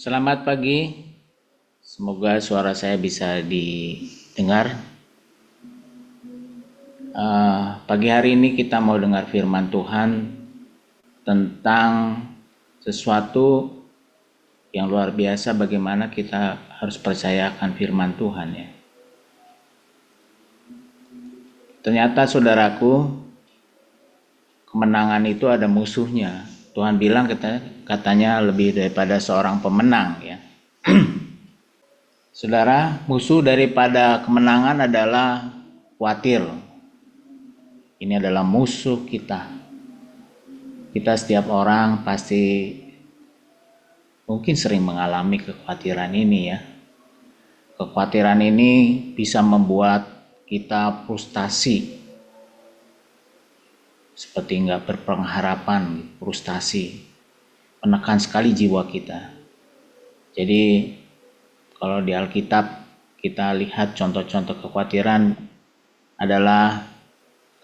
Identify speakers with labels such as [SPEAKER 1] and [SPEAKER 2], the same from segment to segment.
[SPEAKER 1] Selamat pagi, semoga suara saya bisa didengar. Pagi hari ini kita mau dengar firman Tuhan tentang sesuatu yang luar biasa, bagaimana kita harus percaya akan firman Tuhan ya. Ternyata saudaraku, kemenangan itu ada musuhnya. Tuhan bilang katanya lebih daripada seorang pemenang ya. Saudara, musuh daripada kemenangan adalah khawatir. Ini adalah musuh kita. Kita setiap orang pasti mungkin sering mengalami kekhawatiran ini ya. Kekhawatiran ini bisa membuat kita frustasi. Seperti nggak berpengharapan, frustasi. Menekan sekali jiwa kita. Jadi kalau di Alkitab kita lihat contoh-contoh kekhawatiran adalah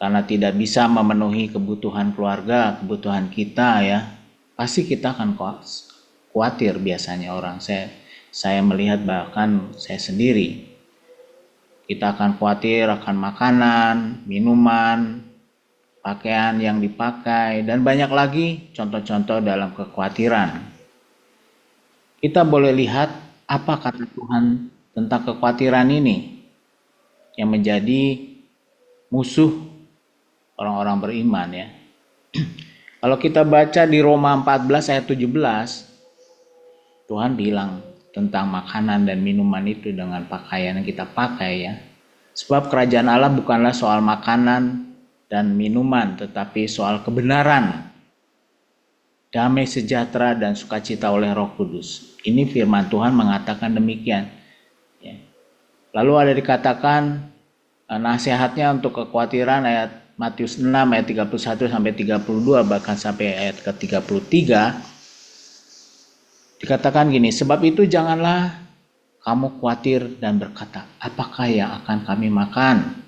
[SPEAKER 1] karena tidak bisa memenuhi kebutuhan keluarga, kebutuhan kita ya, pasti kita akan khawatir biasanya orang. Saya melihat bahkan saya sendiri, kita akan khawatir akan makanan, minuman, pakaian yang dipakai, dan banyak lagi contoh-contoh dalam kekhawatiran. Kita boleh lihat apa kata Tuhan tentang kekhawatiran ini yang menjadi musuh orang-orang beriman ya. Kalau kita baca di Roma 14 ayat 17, Tuhan bilang tentang makanan dan minuman itu dengan pakaian yang kita pakai ya. Sebab kerajaan Allah bukanlah soal makanan dan minuman, tetapi soal kebenaran, damai sejahtera dan sukacita oleh Roh Kudus. Ini firman Tuhan mengatakan demikian ya. Lalu ada dikatakan nasihatnya untuk kekhawatiran ayat Matius 6 ayat 31 sampai 32, bahkan sampai ayat ke-33. Dikatakan gini, sebab itu janganlah kamu khawatir dan berkata, apakah yang akan kami makan?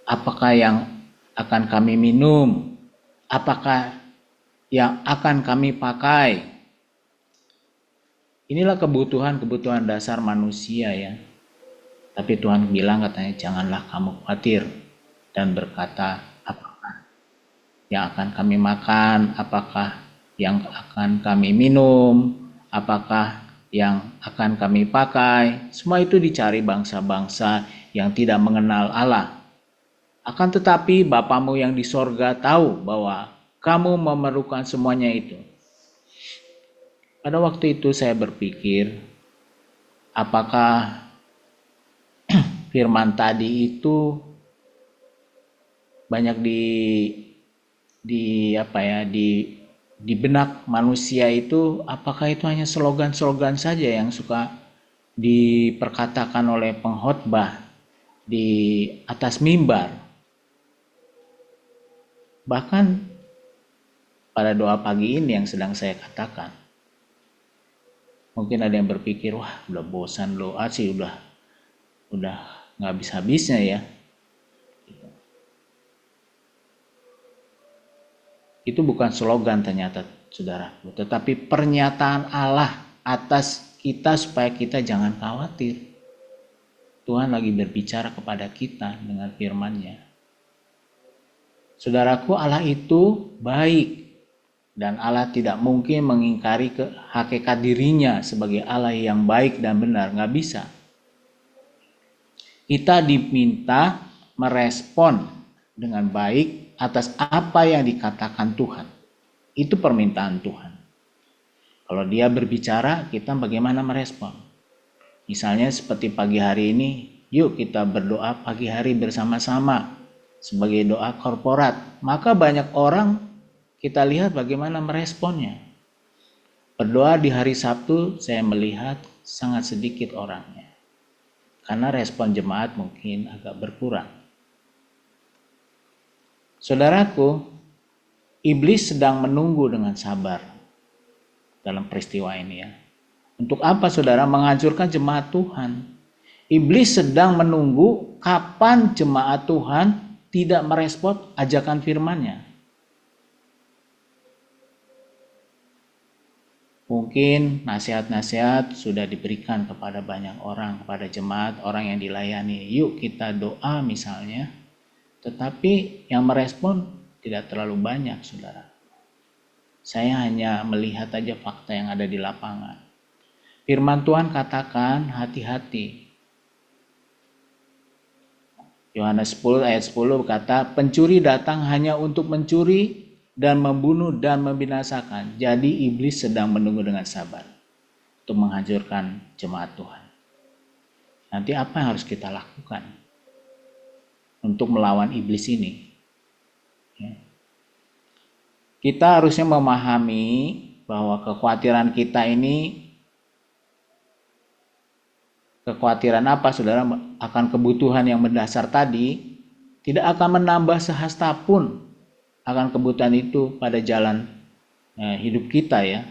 [SPEAKER 1] Apakah yang akan kami minum? Apakah yang akan kami pakai? Inilah kebutuhan dasar manusia ya. Tapi Tuhan bilang katanya janganlah kamu khawatir dan berkata apakah yang akan kami makan, apakah yang akan kami minum, apakah yang akan kami pakai. Semua itu dicari bangsa-bangsa yang tidak mengenal Allah. Akan tetapi Bapamu yang di sorga tahu bahwa kamu memerlukan semuanya itu. Pada waktu itu saya berpikir, apakah firman tadi itu banyak di benak manusia itu, apakah itu hanya slogan-slogan saja yang suka diperkatakan oleh pengkhotbah di atas mimbar? Bahkan pada doa pagi ini yang sedang saya katakan, mungkin ada yang berpikir, wah udah bosan doa sih, udah nggak habis-habisnya ya. Itu bukan slogan ternyata saudara, tetapi pernyataan Allah atas kita supaya kita jangan khawatir. Tuhan lagi berbicara kepada kita dengan firman-Nya. Saudaraku, Allah itu baik dan Allah tidak mungkin mengingkari hakikat dirinya sebagai Allah yang baik dan benar, nggak bisa. Kita diminta merespon dengan baik atas apa yang dikatakan Tuhan. Itu permintaan Tuhan. Kalau Dia berbicara, kita bagaimana merespon? Misalnya seperti pagi hari ini, yuk kita berdoa pagi hari bersama-sama sebagai doa korporat. Maka banyak orang kita lihat bagaimana meresponnya. Berdoa di hari Sabtu saya melihat sangat sedikit orangnya. Karena respon jemaat mungkin agak berkurang. Saudaraku, iblis sedang menunggu dengan sabar dalam peristiwa ini ya. Untuk apa saudara? Menghancurkan jemaat Tuhan. Iblis sedang menunggu kapan jemaat Tuhan tidak merespon ajakan firman-Nya. Mungkin nasihat-nasihat sudah diberikan kepada banyak orang, kepada jemaat, orang yang dilayani. Yuk kita doa misalnya. Tetapi yang merespon tidak terlalu banyak, saudara. Saya hanya melihat aja fakta yang ada di lapangan. Firman Tuhan katakan hati-hati. Yohanes 10 ayat 10 berkata, pencuri datang hanya untuk mencuri dan membunuh dan membinasakan. Jadi iblis sedang menunggu dengan sabar untuk menghancurkan jemaat Tuhan. Nanti apa yang harus kita lakukan untuk melawan iblis ini? Kita harusnya memahami bahwa kekhawatiran kita ini, kekhawatiran apa saudara, akan kebutuhan yang mendasar tadi tidak akan menambah sehasta pun akan kebutuhan itu pada jalan hidup kita ya.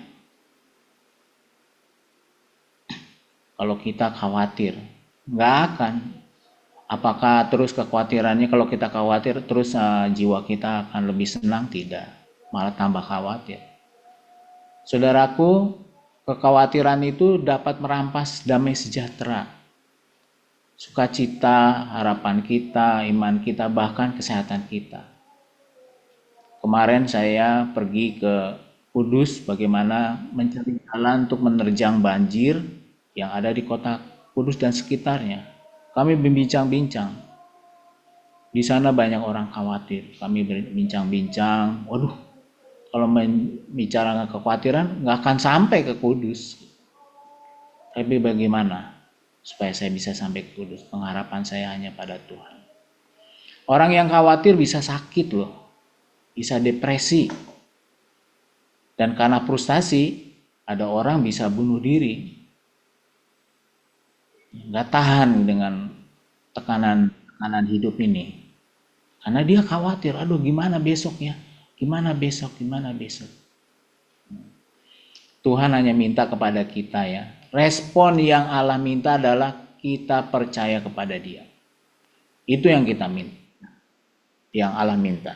[SPEAKER 1] Kalau kita khawatir, nggak akan. Apakah terus kekhawatirannya kalau kita khawatir terus jiwa kita akan lebih senang? Tidak, malah tambah khawatir. Saudaraku, kekhawatiran itu dapat merampas damai sejahtera, sukacita, harapan kita, iman kita, bahkan kesehatan kita. Kemarin saya pergi ke Kudus, bagaimana mencari jalan untuk menerjang banjir yang ada di kota Kudus dan sekitarnya. Kami berbincang-bincang. Di sana banyak orang khawatir. Kami berbincang-bincang. Waduh, kalau membicarakan kekhawatiran nggak akan sampai ke Kudus. Tapi bagaimana supaya saya bisa sampai ke Kudus? Pengharapan saya hanya pada Tuhan. Orang yang khawatir bisa sakit loh. Bisa depresi, dan karena frustasi ada orang bisa bunuh diri, nggak tahan dengan tekanan hidup ini karena dia khawatir, aduh gimana besok. Tuhan hanya minta kepada kita ya, respon yang Allah minta adalah kita percaya kepada Dia. Itu yang kita minta, yang Allah minta.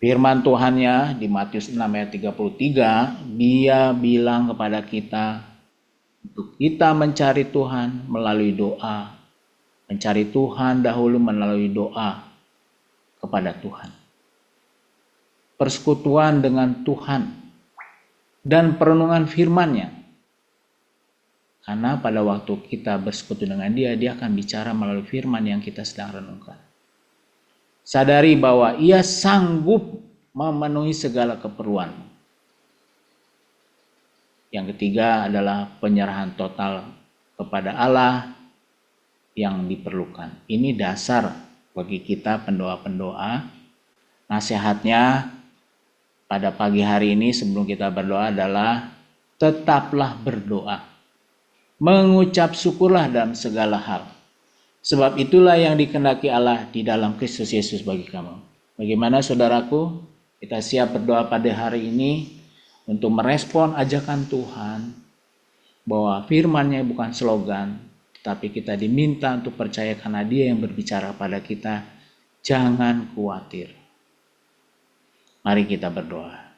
[SPEAKER 1] Firman Tuhannya di Matius 6 ayat 33, Dia bilang kepada kita untuk kita mencari Tuhan melalui doa. Mencari Tuhan dahulu melalui doa kepada Tuhan. Persekutuan dengan Tuhan dan perenungan firman-Nya. Karena pada waktu kita bersekutu dengan Dia, Dia akan bicara melalui firman yang kita sedang renungkan. Sadari bahwa Ia sanggup memenuhi segala keperluan. Yang ketiga adalah penyerahan total kepada Allah yang diperlukan. Ini dasar bagi kita pendoa-pendoa. Nasihatnya pada pagi hari ini sebelum kita berdoa adalah tetaplah berdoa. Mengucap syukurlah dalam segala hal. Sebab itulah yang dikehendaki Allah di dalam Kristus Yesus bagi kamu. Bagaimana saudaraku? Kita siap berdoa pada hari ini untuk merespon ajakan Tuhan bahwa firman-Nya bukan slogan, tapi kita diminta untuk percaya karena Dia yang berbicara pada kita. Jangan khawatir. Mari kita berdoa.